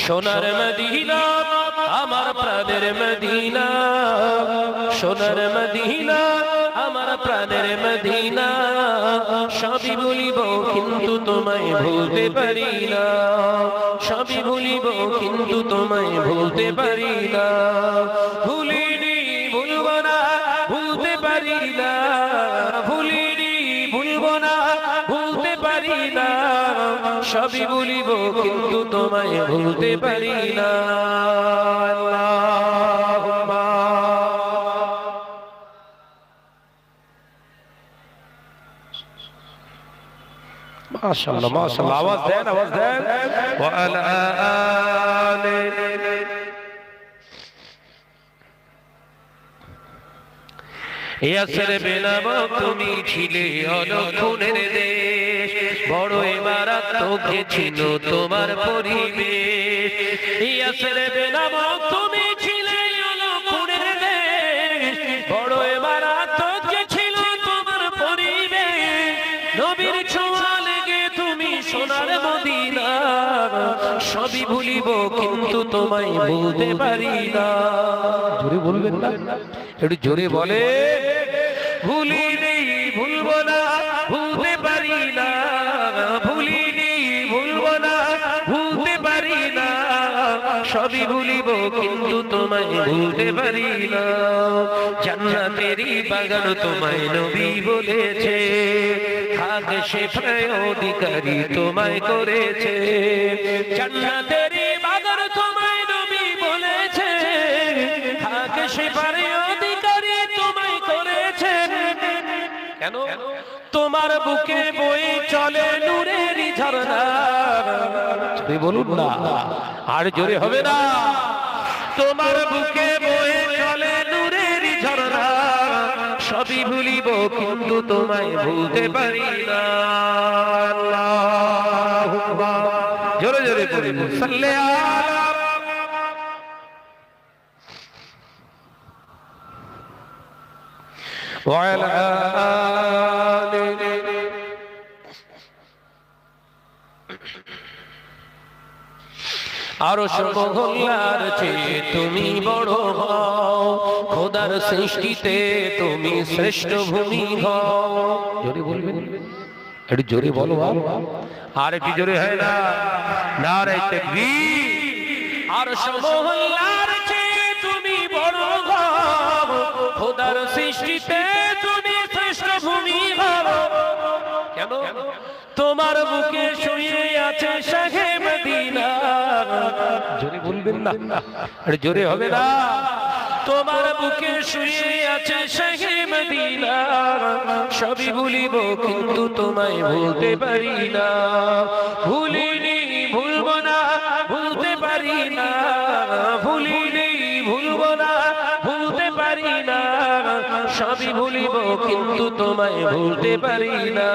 সোনার মদিনা আমার প্রাণের মদিনা, সোনার মদিনা আমার প্রাণের মদিনা, সবই ভুলিব কিন্তু তোমায় ভুলতে পারি না, সবই ভুলিব কিন্তু তোমায় ভুলতে পারি না, ভুলিনি ভুলব না ভুলতে পারি না, ভুলিনি ভুলব না ভুলতে পারি না, সবই ভুলিব কিন্তু তোমায় ভুলতে পারি না। আল্লাহুম্মা মাশাআল্লাহ মাশাআল্লাহ, আওয়াজ দেন আওয়াজ দেন। ওয়া আলা আলি ইয়াসরিবে নামক তুমি ছিলে অলক্ষণের দেশ, বড় মারাত্মক ছিল তোমার পরিবেশ। ইয়াসরিবে নামক তুমি ছিলে অলক্ষণের দেশ, বড় মারাত্মক ছিল তোমার পরিবেশ। নবীর ছোঁয়া লেগে তুমি সোনার মদিনা, সবই ভুলিব কিন্তু তোমায় ভুলতে পারি না। জোরে বলবেন না, একটু জোরে বলে। ভুলিনি ভুলব না ভুলতে পারি না, ভুলিনি ভুলব না ভুলতে পারি না, সবই ভুলিব কিন্তু তোমায় ভুলতে পারি না। জান্নাতেরই বাগান তোমায় নবী বলেছে, খাক শেফায়ে অধিকারী তোমায় করেছে। জান্নাতেরই বাগান তোমায় নবী বলেছে, খাক শেফায়ে অধিকারী তোমায় করেছে। কেন? তোমার বুকে বয়ে চলে নূরের ঝর্ণা। তুই বলুন না, আর জোরে হবে না। তোমার বুকে বয়ে চলে নূরের ঝর্ণা, সবই ভুলিব কিন্তু তোমায় ভুলতে পারি না। আল্লাহুম্মা জোরে জোরে বলুন সাল্লি আলা। ওয়া আলা আলি আরশ মহল্লার চেয়ে তুমি বড় হও, খোদার সৃষ্টিতে তুমি শ্রেষ্ঠ ভূমি হও। জোরে বলবেন, একটু জোরে বলো। আর একটু জোরে হয় না? নারে তাকবীর। আরশ মহল্লার চেয়ে তুমি বড় হও, খোদার সৃষ্টিতে তুমি শ্রেষ্ঠ ভূমি হও। কেন? তোমার বুকে শুয়ে আছে শাহে মদিনা। জোরে বলবেন না, আরে জোরে হবে না। তোমার বুকে শুয়ে আছে শাহে মদিনা, সবই ভুলিব কিন্তু তোমায় ভুলতে পারি না। ভুলিনি ভুলব না ভুলতে পারি না, ভুলিনি ভুলব না ভুলতে পারি না, সবই ভুলিব কিন্তু তোমায় ভুলতে পারি না।